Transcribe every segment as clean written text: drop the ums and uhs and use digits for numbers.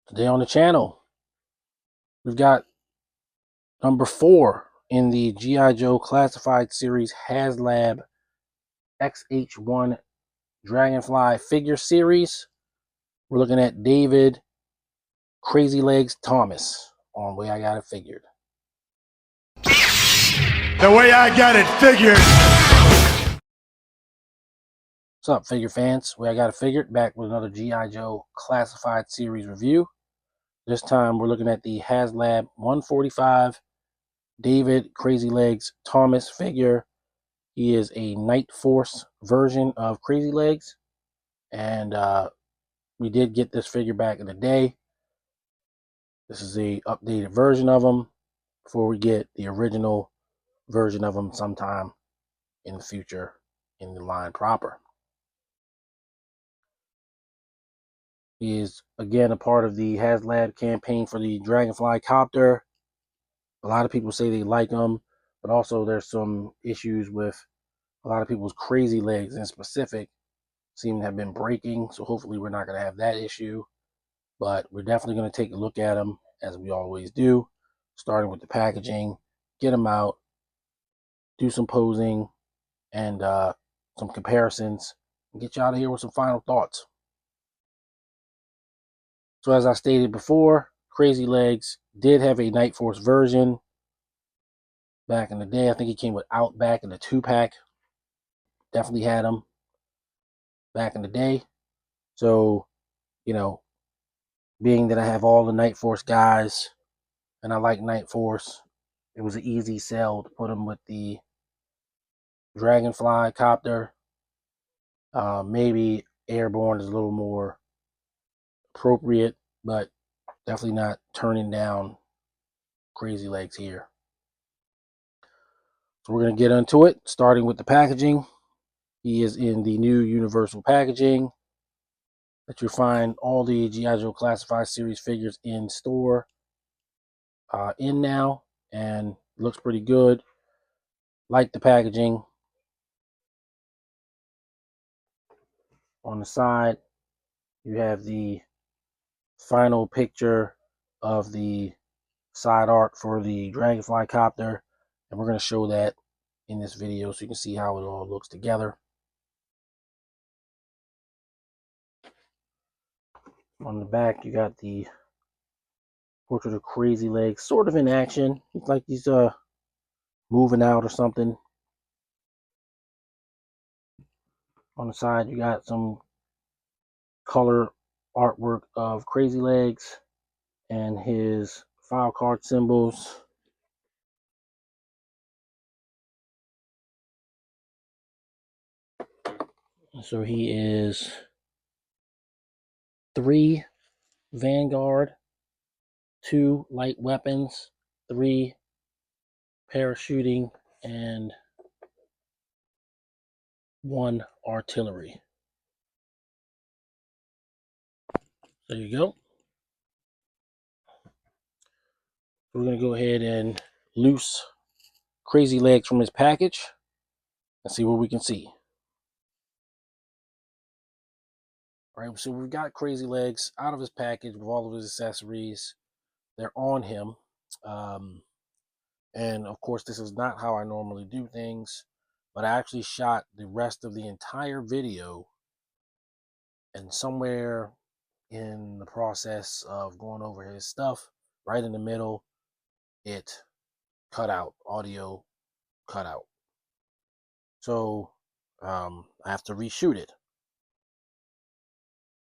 Today on the channel, we've got number 4 in the G.I.Joe Classified Series HasLab XH1 Dragonfly figure series. We're looking at David Crazylegs Thomas on The Way I Got It Figured. The Way I Got It Figured. What's up, figure fans? Way I Got It Figured, back with another G.I. Joe Classified Series review. This time we're looking at the HasLab 145 David Crazylegs Thomas figure. He is a Night Force version of Crazylegs, and we did get this figure back in the day. This is a updated version of him before we get the original version of him sometime in the future in the line proper. He is again a part of the HasLab campaign for the Dragonfly Copter. A lot of people say they like him, but also there's some issues with a lot of people's Crazylegs in specific seem to have been breaking, so hopefully we're not going to have that issue. But we're definitely going to take a look at them, as we always do, starting with the packaging, get them out, do some posing, and some comparisons, and get you out of here with some final thoughts. So as I stated before, Crazylegs did have a Night Force version back in the day. I think he came with Outback in the 2-pack. Definitely had him back in the day. So, you know, being that I have all the Night Force guys and I like Night Force, it was an easy sell to put him with the Dragonfly Copter. Maybe Airborne is a little more appropriate, but definitely not turning down Crazylegs here. So we're going to get into it, starting with the packaging. He is in the new universal packaging that you'll find all the G.I. Joe Classified Series figures in store in now, and looks pretty good. Like the packaging. On the side, you have the final picture of the side art for the Dragonfly Copter, and we're going to show that in this video so you can see how it all looks together. On the back, you got the portrait of Crazylegs sort of in action. Looks like he's moving out or something. On the side, you got some color artwork of Crazylegs and his file card symbols. So he is 3 Vanguard, 2 light weapons, 3 parachuting, and 1 artillery. There you go. We're going to go ahead and loose Crazylegs from his package and see what we can see. All right, so we've got Crazylegs out of his package with all of his accessories. They're on him. And of course, this is not how I normally do things, but I actually shot the rest of the entire video, and somewhere in the process of going over his stuff, right in the middle, it cut out, audio cut out. So I have to reshoot it.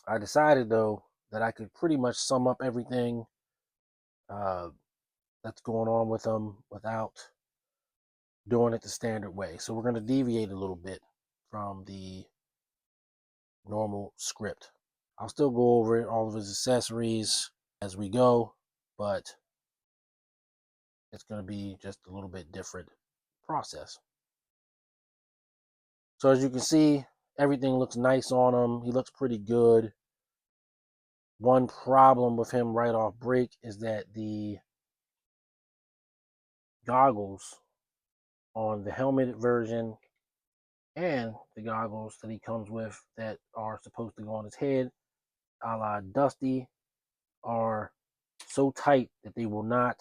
I decided though that I could pretty much sum up everything that's going on with them without doing it the standard way. So we're going to deviate a little bit from the normal script. I'll still go over all of his accessories as we go, but it's going to be just a little bit different process. So as you can see, everything looks nice on him. He looks pretty good. One problem with him right off break is that the goggles on the helmeted version and the goggles that he comes with that are supposed to go on his head, a la Dusty, are so tight that they will not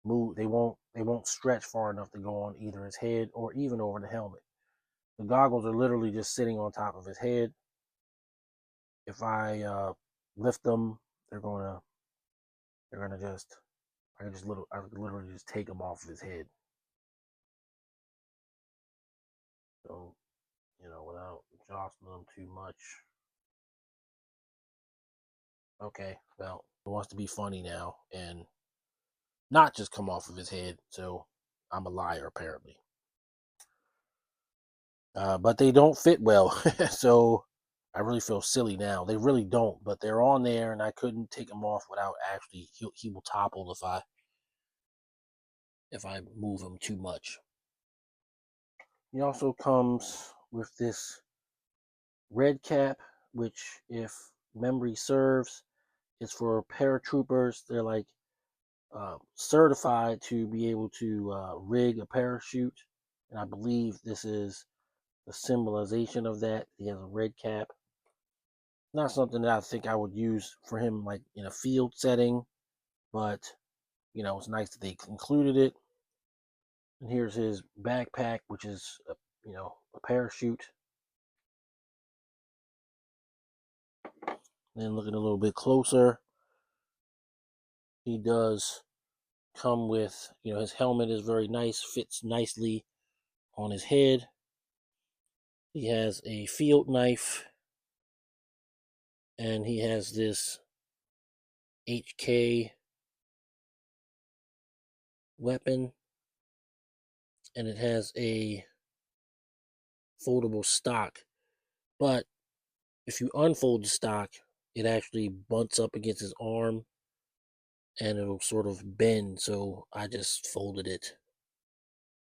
move. They won't stretch far enough to go on either his head or even over the helmet. The goggles are literally just sitting on top of his head. If I lift them, they're gonna just I could literally just take them off of his head. So, without jostling them too much. Okay, well, it wants to be funny now and not just come off of his head. So I'm a liar apparently. But they don't fit well, so I really feel silly now. They really don't, but they're on there, and I couldn't take them off without actually he will topple if I move him too much. He also comes with this red cap, which, if memory serves, is for paratroopers. They're like certified to be able to rig a parachute, and I believe this is the symbolization of that. He has a red cap. Not something that I think I would use for him like in a field setting, but it's nice that they included it. And here's his backpack, which is a parachute. Then looking a little bit closer, he does come with, his helmet is very nice, fits nicely on his head. He has a field knife, and he has this HK weapon, and it has a foldable stock. But if you unfold the stock, it actually bumps up against his arm and it'll sort of bend. So I just folded it.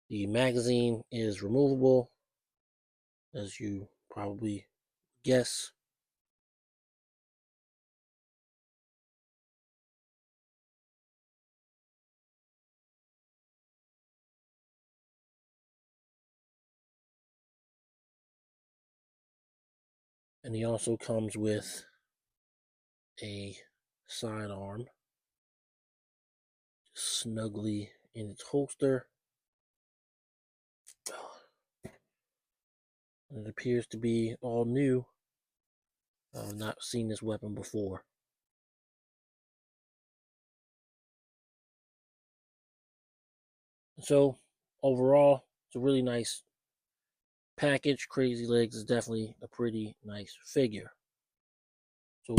The magazine is removable, as you probably guess. And he also comes with a sidearm, snugly in its holster. And it appears to be all new. I've not seen this weapon before. So overall, it's a really nice package. Crazylegs is definitely a pretty nice figure. So,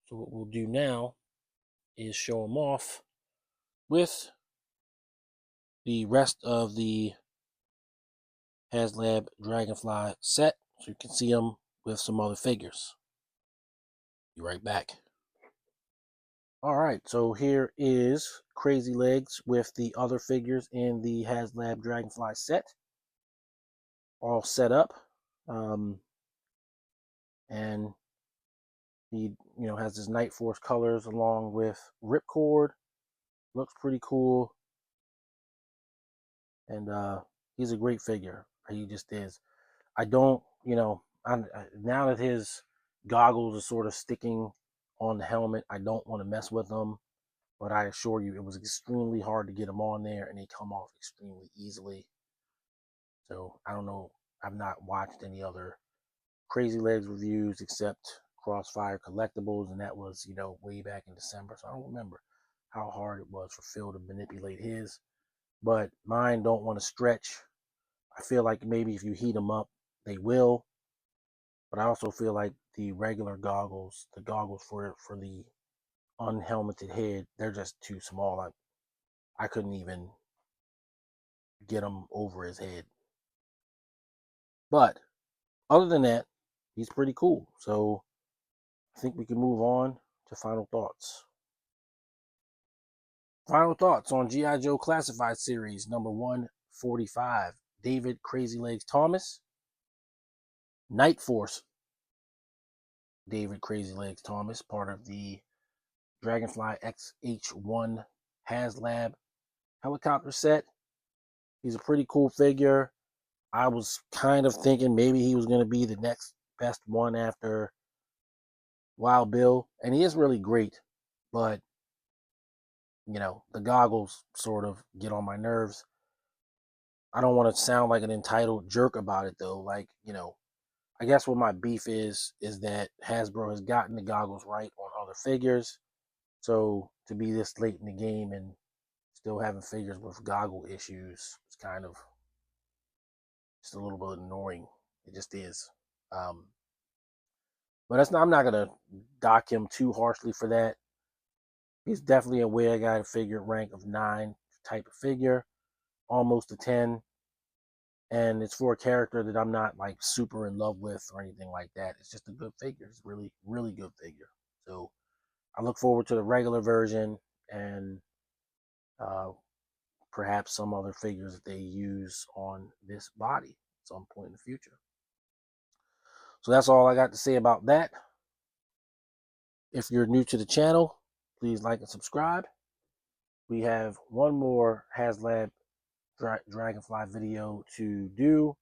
so what we'll do now is show them off with the rest of the HasLab Dragonfly set, so you can see them with some other figures. Be right back. All right, so here is Crazylegs with the other figures in the HasLab Dragonfly set, all set up, and he has his Night Force colors along with Ripcord. Looks pretty cool, and he's a great figure. He just is. I don't, now that his goggles are sort of sticking on the helmet, I don't want to mess with them. But I assure you, it was extremely hard to get them on there, and they come off extremely easily. So I don't know. I've not watched any other Crazylegs reviews except Crossfire Collectibles, and that was, way back in December. So I don't remember how hard it was for Phil to manipulate his. But mine don't want to stretch. I feel like maybe if you heat them up, they will. But I also feel like the regular goggles, the goggles for the unhelmeted head, they're just too small. I couldn't even get them over his head. But other than that, he's pretty cool. So I think we can move on to final thoughts. Final thoughts on G.I. Joe Classified Series number 145. David Crazylegs Thomas. Night Force David Crazylegs Thomas, part of the Dragonfly XH1 HasLab helicopter set. He's a pretty cool figure. I was kind of thinking maybe he was going to be the next best one after Wild Bill, and he is really great, but the goggles sort of get on my nerves. I don't want to sound like an entitled jerk about it though. Like, I guess what my beef is that Hasbro has gotten the goggles right on other figures. So to be this late in the game and still having figures with goggle issues, it's kind of just a little bit annoying. It just is. But I'm not gonna dock him too harshly for that. He's definitely a way I got a figure rank of 9 type of figure, almost a 10. And it's for a character that I'm not like super in love with or anything like that. It's just a good figure. It's really, really good figure. So I look forward to the regular version and uh, perhaps some other figures that they use on this body at some point in the future. So that's all I got to say about that. If you're new to the channel, please like and subscribe. We have one more HasLab Dragonfly video to do,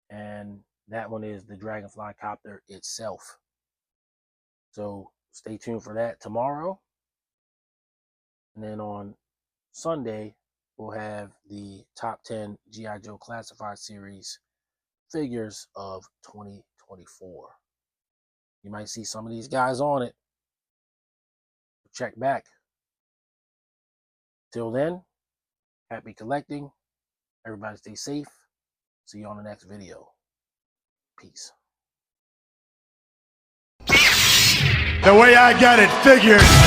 and that one is the Dragonfly copter itself. So stay tuned for that tomorrow. And then on Sunday, we'll have the top 10 G.I. Joe Classified Series figures of 2024. You might see some of these guys on it. Check back. Till then, happy collecting. Everybody stay safe. See you on the next video. Peace. The way I got it figured.